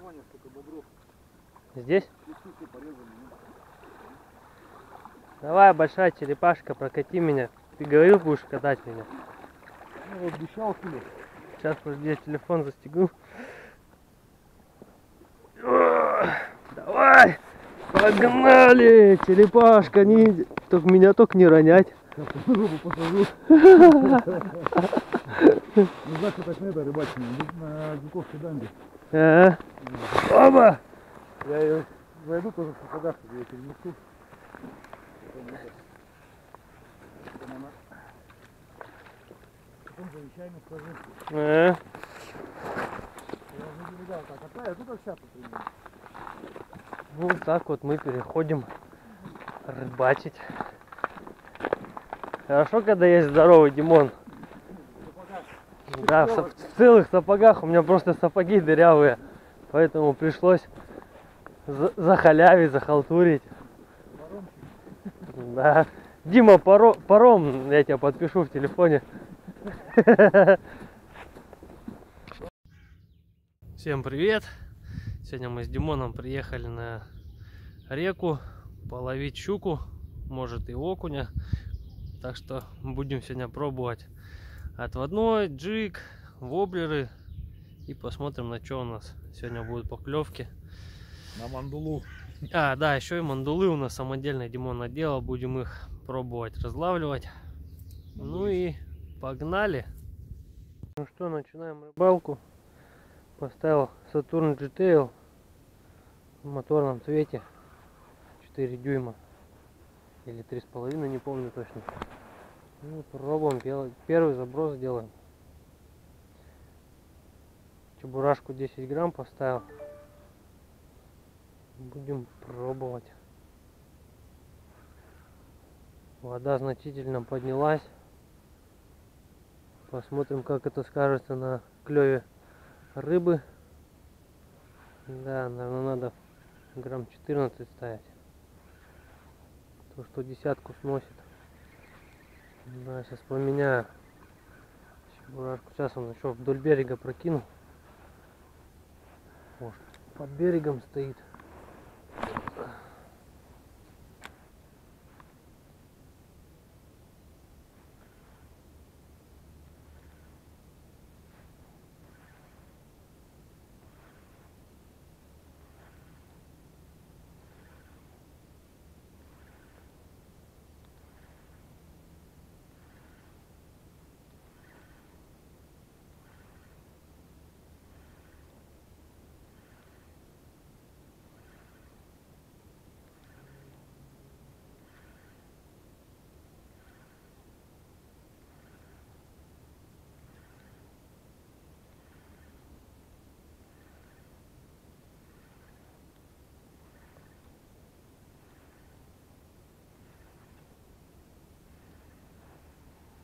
Ваня, сколько бобров. Здесь? Давай, большая черепашка, прокати меня. Ты говорил, будешь катать меня? Ну, обещал тебе. Сейчас, подожди, я телефон застегну. Давай! Погнали! Черепашка, не... только меня только не ронять. Сейчас рыбу посажу. Ну, знаешь, так на это рыбачить, на Дюковской дамбе. Оба! Я ее зайду тоже в сапогах, я ее перенесу. Потом за вещами скажу. Я уже не видал, так, а тут как сейчас примерно. Вот так вот мы переходим рыбачить. Хорошо, когда есть здоровый Димон. Да, в целых сапогах. У меня просто сапоги дырявые. Поэтому пришлось захалявить, захалтурить. Да. Дима, паром, я тебя подпишу в телефоне. Всем привет! Сегодня мы с Димоном приехали на реку половить щуку, может и окуня. Так что будем сегодня пробовать отводной, джиг, воблеры. И посмотрим, на что у нас сегодня будут поклевки. На мандулу. А, да, еще и мандулы у нас самодельные Димон наделал. Будем их пробовать разлавливать. Ну и погнали. Ну что, начинаем рыбалку. Поставил Saturn G-Tail в моторном цвете 4 дюйма или 3,5, не помню точно. Ну, пробуем, первый заброс делаем. Чебурашку 10 грамм поставил. Будем пробовать. Вода значительно поднялась. Посмотрим, как это скажется на клеве рыбы. Да, наверное, надо грамм 14 ставить. То, что десятку сносит. Да, сейчас поменяю чебурашку. Сейчас он еще вдоль берега прокину. Может, под берегом стоит.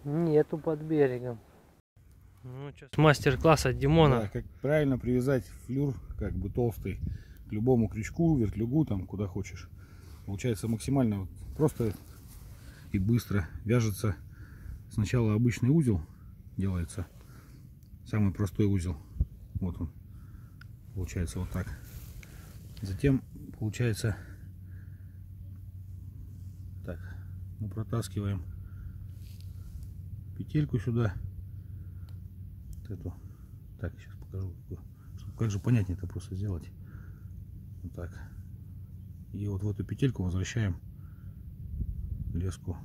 Нету под берегом. Ну, сейчас мастер-класс от Димона. Да, как правильно привязать флюр, как бы толстый, к любому крючку, вертлюгу, там, куда хочешь. Получается максимально вот просто и быстро. Вяжется сначала обычный узел, делается самый простой узел. Вот он. Получается вот так. Затем получается так. Мы протаскиваем петельку сюда. Вот эту. Так, сейчас покажу, чтобы как же понятнее это просто сделать. Вот так. И вот в эту петельку возвращаем леску.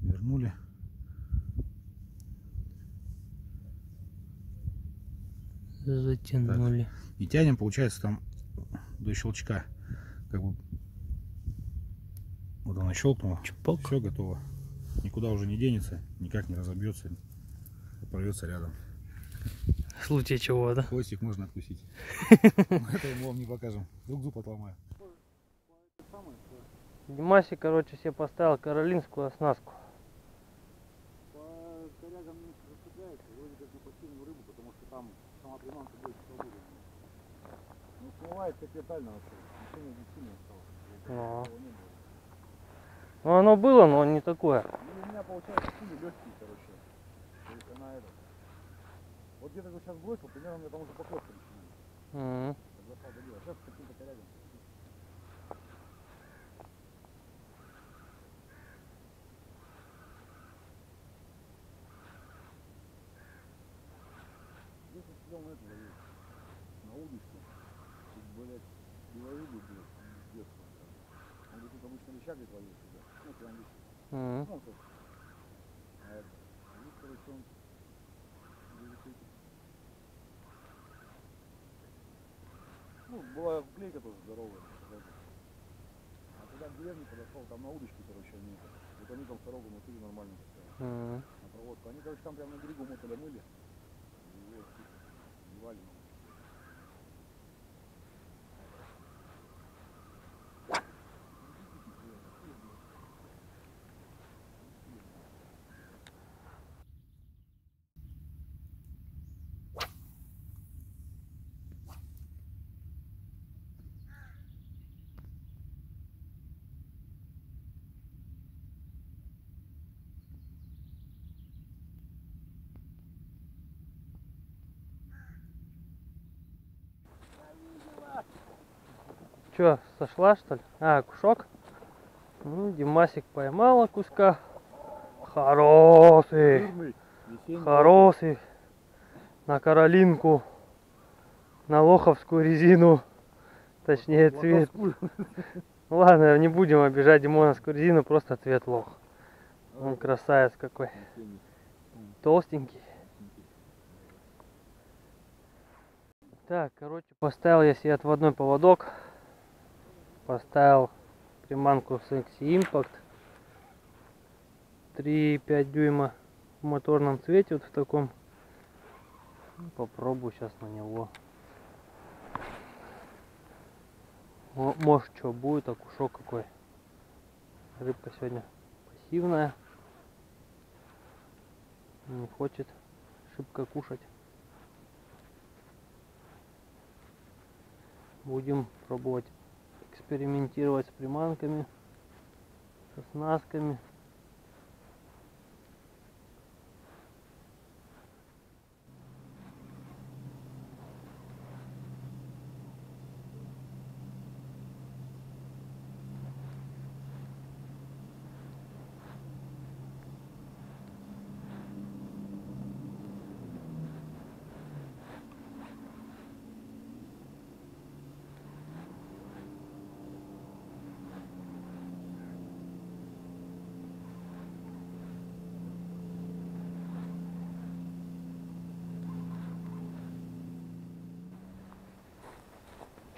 Вернули. Затянули. Так. И тянем, получается, там до щелчка. Как бы вот она щелкнула. Чпок. Все готово. Никуда уже не денется, никак не разобьется, порвется рядом. В случае чего, да? Хвостик можно откусить. Это ему вам не покажем. Вдруг зуб отломаю. Димаси, короче, себе поставил каролинскую оснастку. По корягам не зацепляется, вроде как на пассивную рыбу, потому что там сама приманка будет свободна. Ну, смывает капитально вообще. Ничего не сильно осталось. Ну, оно было, но не такое. Ну, у меня получается сильно легкие, короче. То есть она это. Вот где-то сейчас бросил, примерно у меня там уже поклевка начинается. Мгм. Сейчас с каким-то корягом. Здесь я сидел на это ловил, на удочку. Тут, блядь, белорыбы, блядь, пиздец. Он говорит, тут обычно леща, говорит, ловил сюда. Ну, прям лещ. Мгм. Ну, как. А это. Здесь, короче, он говорит, эти. Ну, была клейка тоже здоровая. А когда к деревне подошел, там на удочке, короче, они это. Вот они там сорогу внутри нормально поставили. Мгм. На проводку. Они, короче, там прямо на берегу мотыля мыли. И его типа девали на удочку. Чё, сошла что ли? А, кушок? Ну, Димасик поймала куска. Хороший. Жирный, весенний. Хороший. На Каролинку. На лоховскую резину. Точнее, цвет. Ладно, не будем обижать димоновскую резину, просто цвет лох. Он красавец какой. Весенний. Толстенький. Так, короче, поставил я себе отводной поводок. Поставил приманку Sexy Impact. 3,5 дюйма в моторном цвете, вот в таком. Попробую сейчас на него. Может, что будет, а кушок какой. Рыбка сегодня пассивная. Не хочет шибко кушать. Будем пробовать экспериментировать с приманками, со снастками.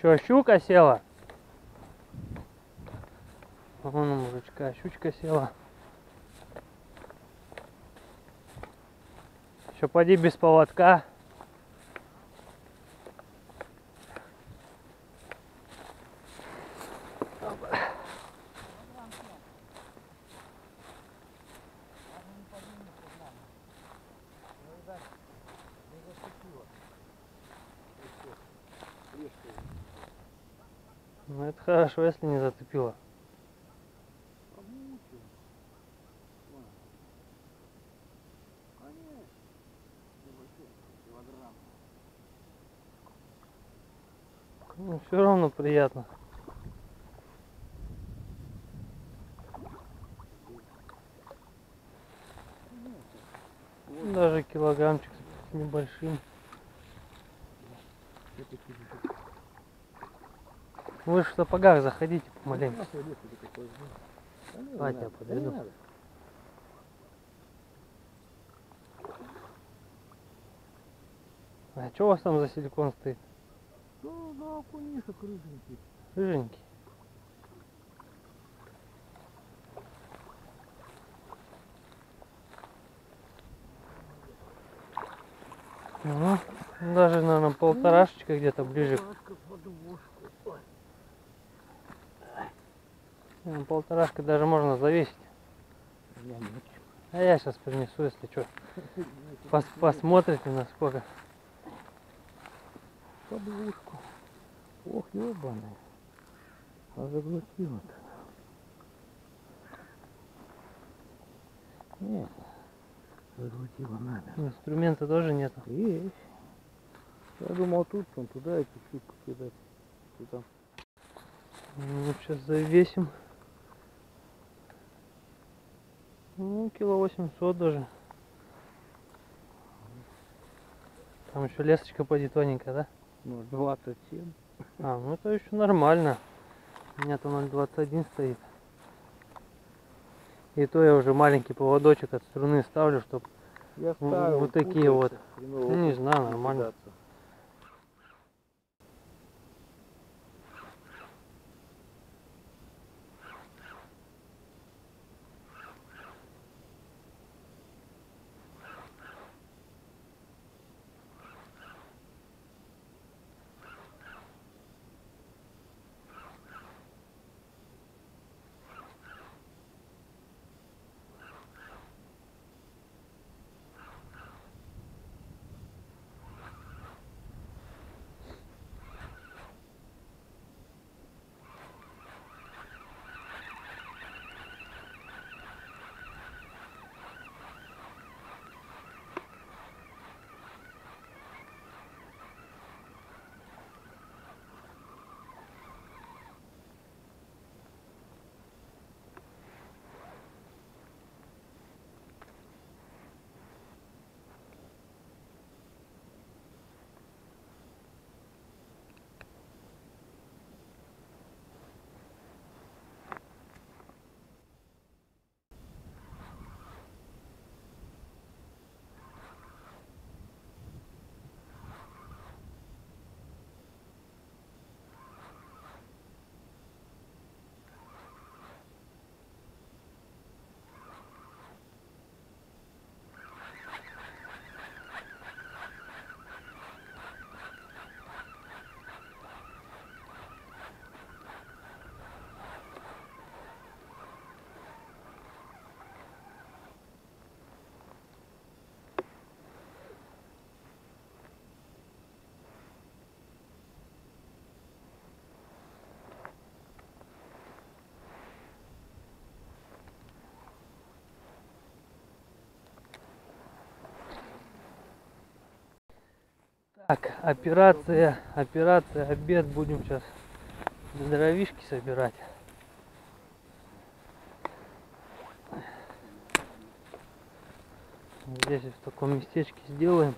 Че, щука села? Вон у мужичка щучка села. Еще поди без поводка. Ну это хорошо, если не зацепило. Ну, все равно приятно. Даже килограммчик с небольшим. Вы же в сапогах заходите помаленьку. Давайте я подойду. А что у вас там за силикон стоит? Ну, да, окунишек рыженький. Рыженький. Ну, даже, наверное, полторашечка где-то ближе. Полторашка даже можно завесить. А я сейчас принесу, если что. Посмотрите, насколько. Подушку. Ох, ебаная. А заглотила-то. Нет. Заглотила надо. Инструмента тоже нету. Есть. Я думал тут, он туда и чуть-чуть кидать. Туда. Ну, сейчас завесим. Ну, кило 800 даже. Там еще лесочка поди тоненькая, да? Ну, 27. А, ну это еще нормально. У меня-то 0,21 стоит. И то я уже маленький поводочек от струны ставлю, чтобы Я ставил, вот такие вот. хреново Ну, не знаю, нормально. кидаться. Так, операция, обед. Будем сейчас дровишки собирать. Здесь в таком местечке сделаем.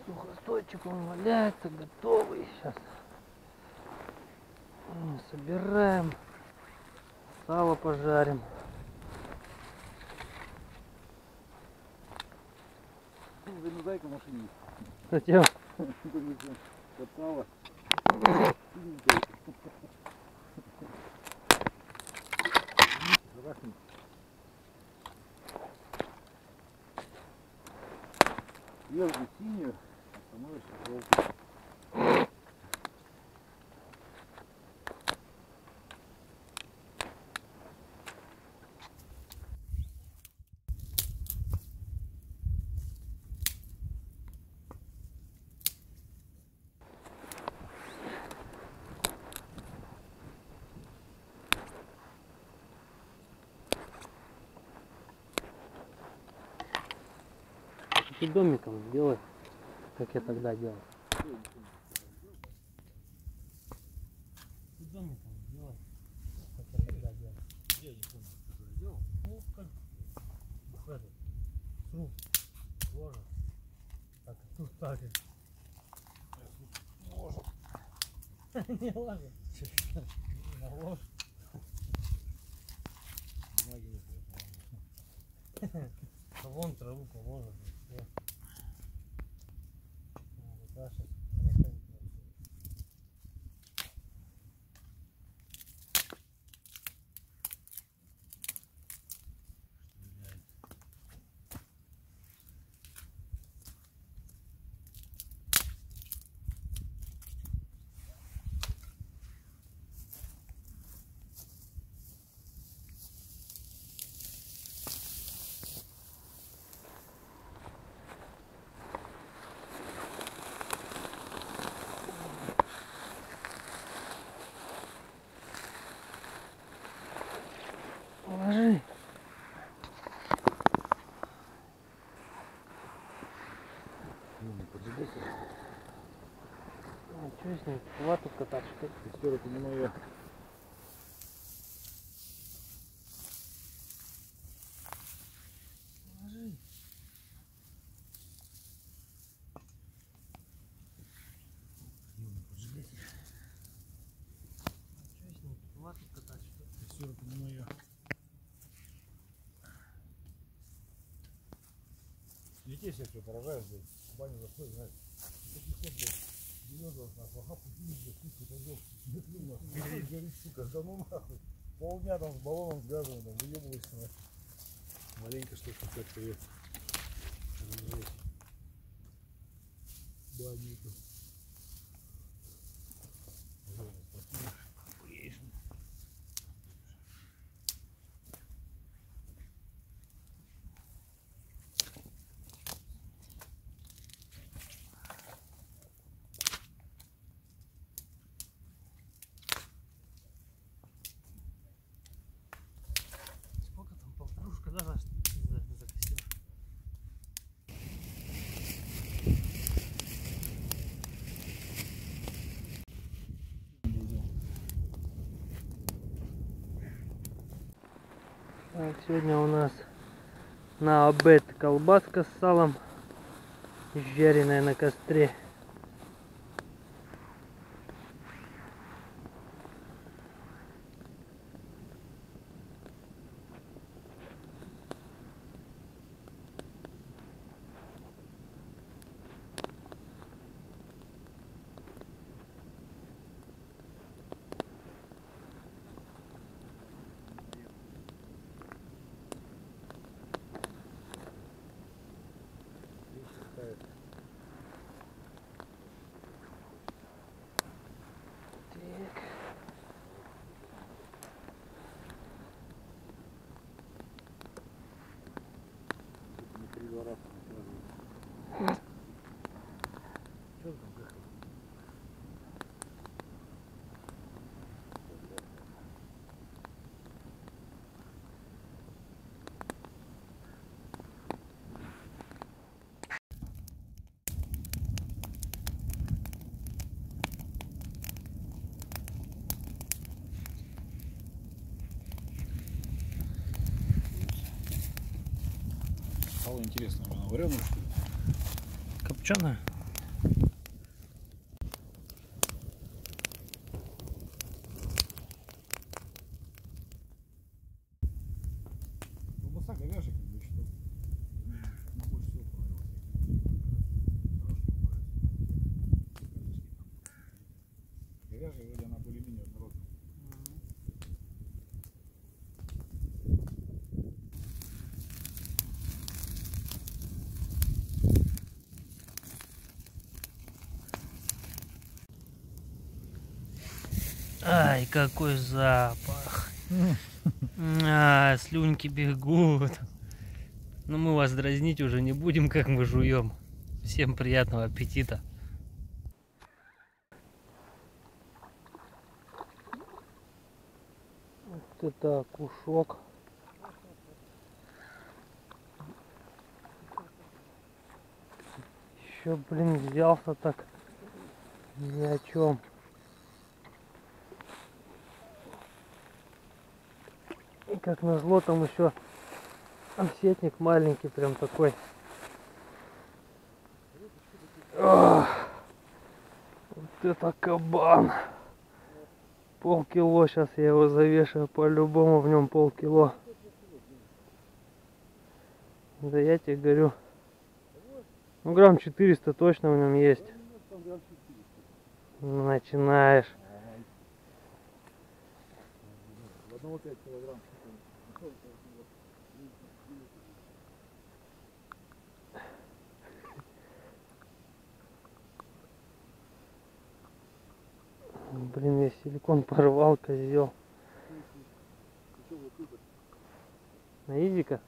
Сухостойчик он валяется, готовый. Сейчас собираем. Сало пожарим. Дай-ка машине. Зачем? Катала. Сверху синюю, а становишься желтый. Ты домиком сделай, как я тогда делал. Ты домиком сделай, как я тогда делал. Я не помню, что я делал. Ну, как этот, сруб, ложа. Так, тут так же. Ложу. Не ложа. На ложь. Бумаги нет. Вон траву положишь. Все. Даша. Ну, что с ним? Вату катать, что ли? Шестерка не моя. Ложи. Что с ним? Вату катать, что ли? Шестерка не моя. Детей всех все поражают, блядь. В баню зашел, знаешь. Таких вот, блядь, березов, нахуй, ага, пустили, блядь, кучу пойдет. Говорит, сука, да ну нахуй. Полдня там с баллоном с газом, там, выебываешься, нахуй. Маленько что-то как-то я. Да, нету. Сколько там? Полторушка, да, за костер? Так, сегодня у нас на обед колбаска с салом, жареная на костре. Стало интересно, она вареная, что ли? Копченая? Колбаса говяжья, как бы, что она больше всего понравилась. Говяжья вроде она более-менее однородная. Ай, какой запах. Слюнки бегут. Но мы вас дразнить уже не будем, как мы жуем. Всем приятного аппетита. Вот это кушок. Еще, блин, взялся так ни о чем. И как назло, там еще овсетник маленький, прям такой. Ах, вот это кабан. Полкило, сейчас я его завешаю, по-любому в нем полкило. Да я тебе говорю, ну грамм 400 точно в нем есть. Начинаешь. В одного 5 килограмм. Блин, я силикон порвал, козел. На изика?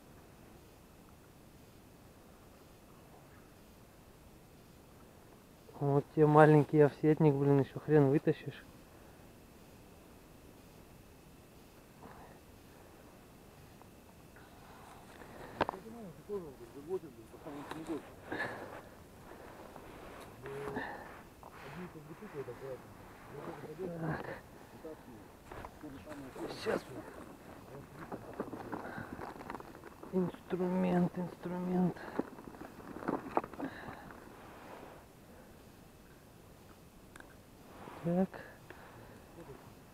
Вот тебе маленький овсетник, блин, еще хрен вытащишь. Инструмент. Так.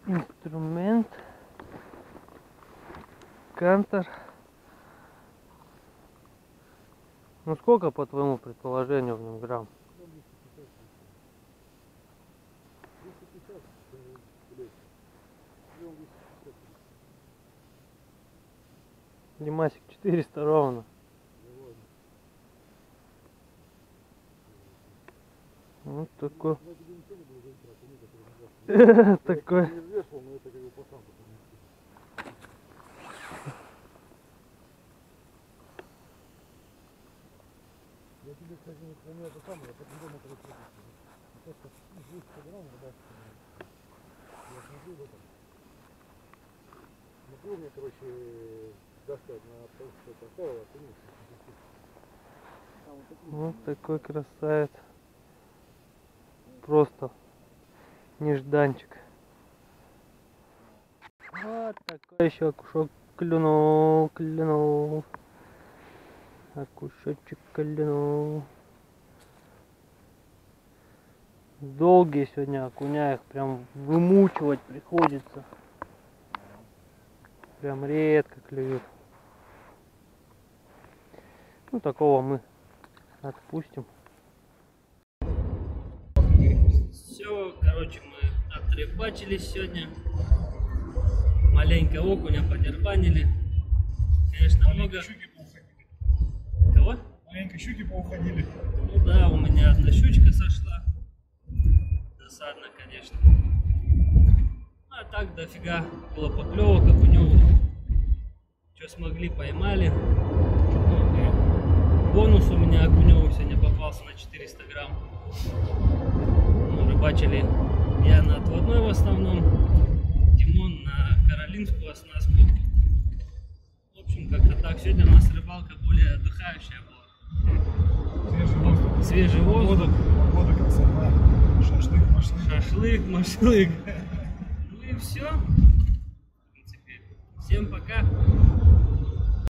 Инструмент. Кантор. Ну сколько, по твоему предположению, в нем грамм? Димасик 400 ровно. Вот такой. Такой. Я тебе, кстати, у меня это самое, я потом дома просто собирал, я смотрю в этом. Ну, мне, короче, достать на толстое поставил, Вот такой красавец. Просто нежданчик. Вот такой еще окушок клюнул. Окушочек клюнул. Долгие сегодня окуня, их прям вымучивать приходится. Прям редко клюют. Ну такого мы отпустим. Все, короче, мы отрыбачились сегодня. Маленько окуня подербанили. Конечно, много. Кого? маленько щуки поуходили. Ну да, у меня одна щучка сошла. Досадно, конечно. А так дофига было поклевок, окуневых. Что смогли, поймали. Бонус у меня окуневый сегодня попался на 400 грамм. Ну, рыбачили я на отводной в основном. Димон на каролинскую оснастку. В общем, как-то так. Сегодня у нас рыбалка более отдыхающая была. Свежий воздух. Погода красота. Шашлык, машлык. Ну и все. В принципе. Всем пока.